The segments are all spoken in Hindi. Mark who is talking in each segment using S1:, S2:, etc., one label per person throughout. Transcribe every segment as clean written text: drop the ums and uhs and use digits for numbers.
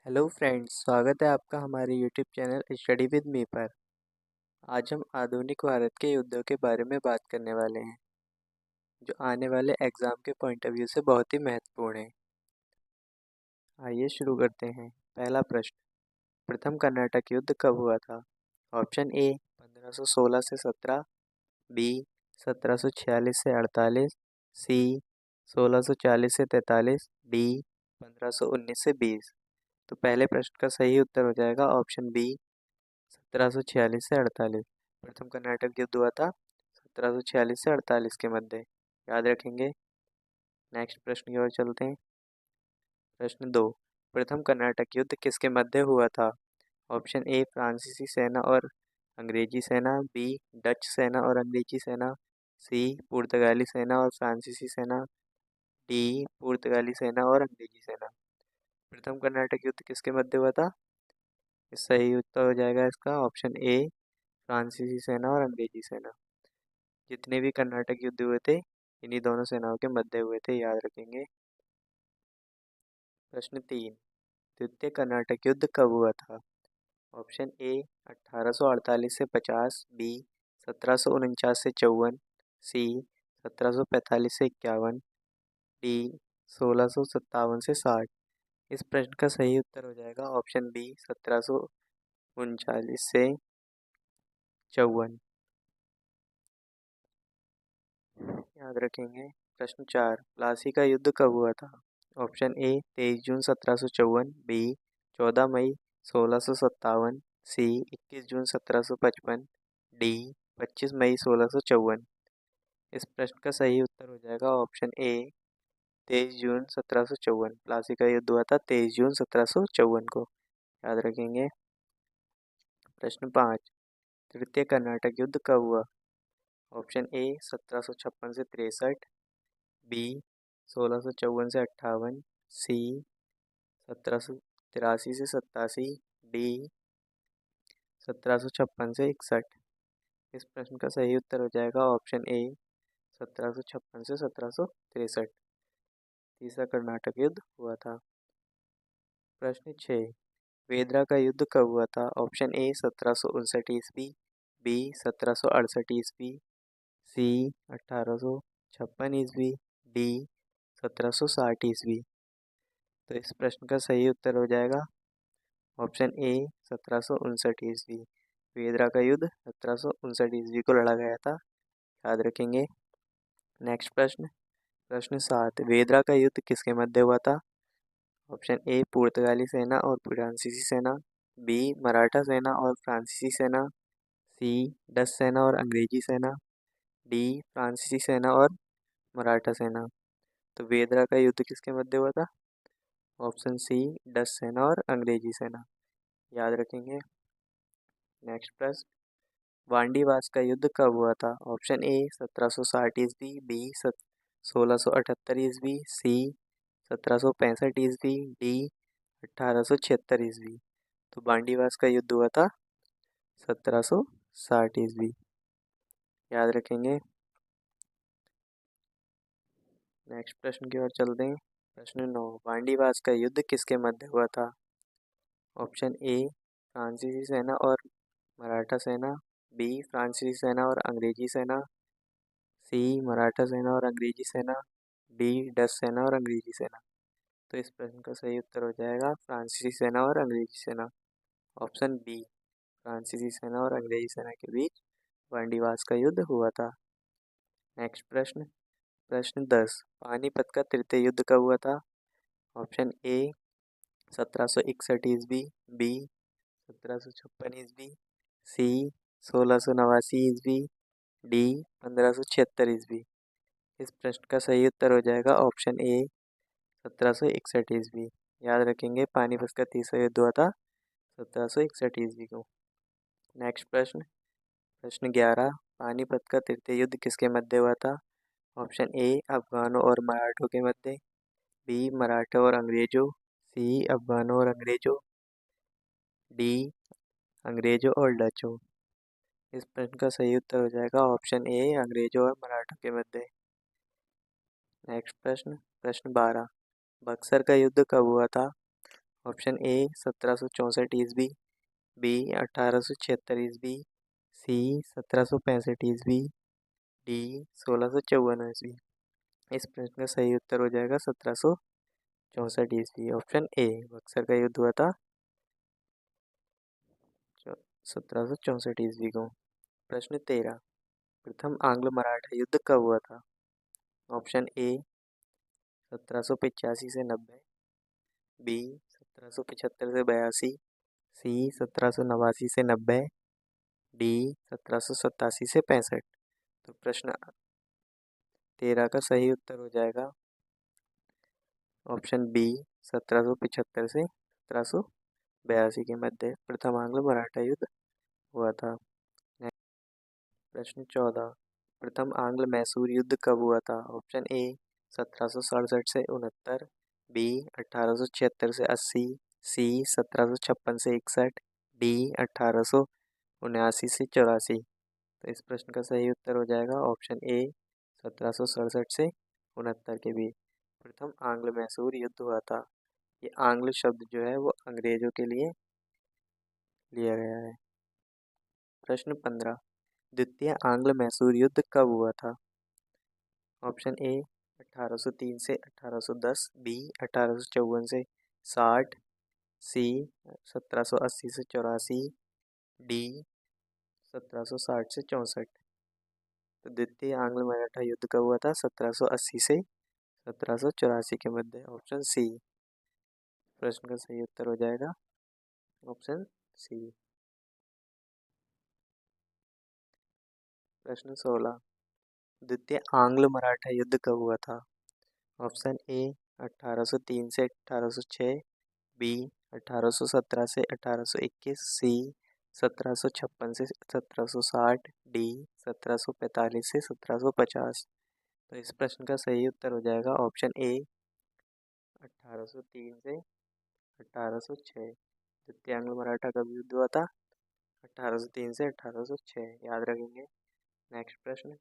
S1: हेलो फ्रेंड्स, स्वागत है आपका हमारे YouTube channel study with me पर। आज हम आधुनिक भारत के युद्धों के बारे में बात करने वाले हैं, जो आने वाले एग्ज़ाम के पॉइंट ऑफ व्यू से बहुत ही महत्वपूर्ण है। आइए शुरू करते हैं। पहला प्रश्न, प्रथम कर्नाटक युद्ध कब हुआ था? ऑप्शन ए 1516 से 17, बी 1746 से 48, सी 1640 से 43, डी 1519 से 20। तो पहले प्रश्न का सही उत्तर हो जाएगा ऑप्शन बी 1746 से 48। प्रथम कर्नाटक युद्ध हुआ था 1746 से 48 के मध्य। याद रखेंगे। नेक्स्ट प्रश्न की ओर चलते हैं। प्रश्न 2, प्रथम कर्नाटक युद्ध किसके मध्य हुआ था? ऑप्शन ए फ्रांसीसी सेना और अंग्रेजी सेना, बी डच सेना और अंग्रेजी सेना, सी पुर्तगाली सेना और फ्रांसीसी सेना, डी पुर्तगाली सेना और अंग्रेजी सेना। प्रथम कर्नाटक युद्ध किसके मध्य हुआ था? सही उत्तर हो जाएगा इसका ऑप्शन ए फ्रांसीसी सेना और अंग्रेजी सेना। जितने भी कर्नाटक युद्ध हुए थे इन्हीं दोनों सेनाओं के मध्य हुए थे, याद रखेंगे। प्रश्न 3, द्वितीय कर्नाटक युद्ध कब हुआ था? ऑप्शन ए 1848 से 50, बी 1749 से 54, सी 1745 से 51, डी 1657 से 60। इस प्रश्न का सही उत्तर हो जाएगा ऑप्शन बी 1739 से 54। याद रखेंगे। प्रश्न 4, प्लासी का युद्ध कब हुआ था? ऑप्शन ए 23 जून 1754, बी 14 मई 1657, सी 21 जून 1755, डी 25 मई 1654। इस प्रश्न का सही उत्तर हो जाएगा ऑप्शन ए 23 जून 1754। प्लासी का युद्ध हुआ था 23 जून 1754 को। याद रखेंगे। प्रश्न 5, तृतीय कर्नाटक युद्ध कब हुआ? ऑप्शन ए 1756 से 63, बी 1654 से 58, सी 1783 से 87, डी 1756 से 61। इस प्रश्न का सही उत्तर हो जाएगा ऑप्शन ए 1756 से 1763। तीसरा कर्नाटक युद्ध हुआ था। प्रश्न 6, वेदरा का युद्ध कब हुआ था? ऑप्शन ए 1759 ईस्वी, बी 1768 ईस्वी, सी 1856 ईस्वी, डी 1760 ईस्वी। तो इस प्रश्न का सही उत्तर हो जाएगा ऑप्शन ए 1759 ईस्वी। वेदरा का युद्ध 1759 ईस्वी को लड़ा गया था। याद रखेंगे। नेक्स्ट प्रश्न, प्रश्न 7, वेदरा का युद्ध किसके मध्य हुआ था? ऑप्शन ए पुर्तगाली सेना और फ्रांसीसी सेना, बी मराठा सेना और फ्रांसीसी सेना, सी डच सेना और अंग्रेजी सेना, डी फ्रांसीसी सेना और मराठा सेना। तो वेदरा का युद्ध किसके मध्य हुआ था? ऑप्शन सी डच सेना और अंग्रेजी सेना। याद रखेंगे। नेक्स्ट प्रश्न, वांडीवास का युद्ध कब हुआ था? ऑप्शन ए 1760 ईस्वी, बी 1678 ईस्वी, सी 1765 ईस्वी, डी 1876 ईस्वी। तो वांडीवास का युद्ध हुआ था 1760 ईस्वी। याद रखेंगे। नेक्स्ट प्रश्न की ओर चलते हैं। प्रश्न 9, वांडीवास का युद्ध किसके मध्य हुआ था? ऑप्शन ए फ्रांसीसी सेना और मराठा सेना, बी फ्रांसीसी सेना और अंग्रेजी सेना, सी मराठा सेना और अंग्रेजी सेना, डी डच सेना और अंग्रेजी सेना। तो इस प्रश्न का सही उत्तर हो जाएगा फ्रांसीसी सेना और अंग्रेजी सेना। ऑप्शन बी फ्रांसीसी सेना और अंग्रेजी सेना के बीच वांडीवास का युद्ध हुआ था। नेक्स्ट प्रश्न, प्रश्न 10, पानीपत का तृतीय युद्ध कब हुआ था? ऑप्शन ए 1761 ईस्वी, बी 1756 ईस्वी, सी 1689 ईस्वी, डी 1576 ईस्वी। इस प्रश्न का सही उत्तर हो जाएगा ऑप्शन ए 1761 ईस्वी। याद रखेंगे। पानीपत का तीसरा युद्ध हुआ था 1761 ईस्वी को। नेक्स्ट प्रश्न, प्रश्न 11, पानीपत का तृतीय युद्ध किसके मध्य हुआ था? ऑप्शन ए अफगानों और मराठों के मध्य, बी मराठों और अंग्रेजों, सी अफगानों और अंग्रेजों, डी अंग्रेजों और डचों। इस प्रश्न का सही उत्तर हो जाएगा ऑप्शन ए अंग्रेजों और मराठों के मध्य। नेक्स्ट प्रश्न, प्रश्न 12, बक्सर का युद्ध कब हुआ था? ऑप्शन ए 1764 ईस्वी, बी 1876 ईस्वी, सी 1765 ईस्वी, डी 1654 ईस्वी। इस प्रश्न का सही उत्तर हो जाएगा 1764 ईस्वी। ऑप्शन ए, बक्सर का युद्ध हुआ था 1764 ईस्वी को। प्रश्न 13, प्रथम आंग्ल मराठा युद्ध कब हुआ था? ऑप्शन ए 1785 से 90, बी 1775 से 82, सी 1789 से 90, डी 1787 से 65। तो प्रश्न 13 का सही उत्तर हो जाएगा ऑप्शन बी 1775 से 1782 के मध्य प्रथम आंग्ल मराठा युद्ध हुआ था। प्रश्न 14, प्रथम आंग्ल मैसूर युद्ध कब हुआ था? ऑप्शन ए 1767 से 69, बी 1876 से 80, सी 1756 से 61, डी 1879 से 84। तो इस प्रश्न का सही उत्तर हो जाएगा ऑप्शन ए 1767 से 69 के बीच प्रथम आंग्ल मैसूर युद्ध हुआ था। ये आंग्ल शब्द जो है वो अंग्रेजों के लिए लिया गया है। प्रश्न 15, द्वितीय आंग्ल मैसूर युद्ध कब हुआ था? ऑप्शन ए 1803 से 1810, बी 1854 से 60, सी 1780 से 84, डी 1760 से 64। तो द्वितीय आंग्ल मराठा युद्ध कब हुआ था? 1780 से 1784 के मध्य। ऑप्शन सी प्रश्न का सही उत्तर हो जाएगा ऑप्शन सी। प्रश्न 16, द्वितीय आंग्ल मराठा युद्ध कब हुआ था? ऑप्शन ए 1803 से 1806, बी 1817 से 1821, सी 1756 से 1760, डी 1745 से 1750। तो इस प्रश्न का सही उत्तर हो जाएगा ऑप्शन ए 1803 से 1806। द्वितीय आंग्ल मराठा कब युद्ध हुआ था? 1803 से 1806, याद रखेंगे। नेक्स्ट प्रश्न,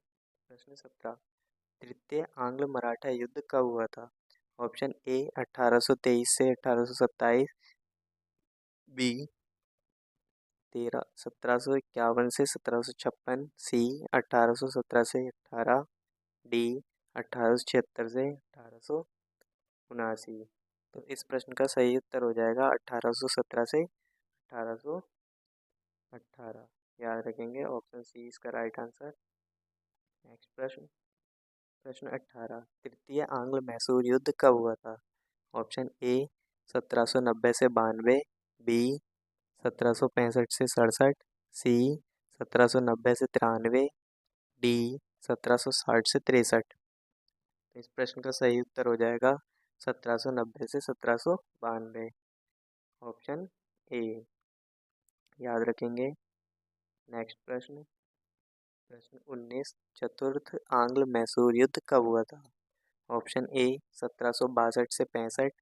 S1: प्रश्न 17, तृतीय आंग्ल मराठा युद्ध कब हुआ था? ऑप्शन ए 1823 से 1827, बी 1751 से 1756, सी 1817 से 18, डी 1876 से 1879। तो इस प्रश्न का सही उत्तर हो जाएगा 1817 से 1818, याद रखेंगे। ऑप्शन सी इसका राइट आंसर। नेक्स्ट प्रश्न, प्रश्न 18, तृतीय आंग्ल मैसूर युद्ध कब हुआ था? ऑप्शन ए 1790 से 92, बी 1765 से 67, सी 1790 से 93, डी 1760 से 63। तो इस प्रश्न का सही उत्तर हो जाएगा 1790 से 1792। ऑप्शन ए, याद रखेंगे। नेक्स्ट प्रश्न, प्रश्न 19, चतुर्थ आंग्ल मैसूर युद्ध कब हुआ था? ऑप्शन ए 1762 से 65,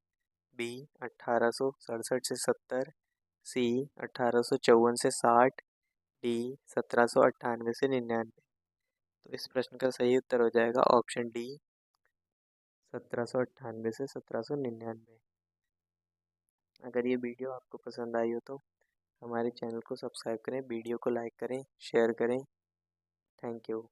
S1: बी 1867 से 70, सी 1854 से 60, डी 1798 से 99। तो इस प्रश्न का सही उत्तर हो जाएगा ऑप्शन डी 1798 से 1799। अगर ये वीडियो आपको पसंद आई हो तो हमारे चैनल को सब्सक्राइब करें, वीडियो को लाइक करें, शेयर करें। Thank you.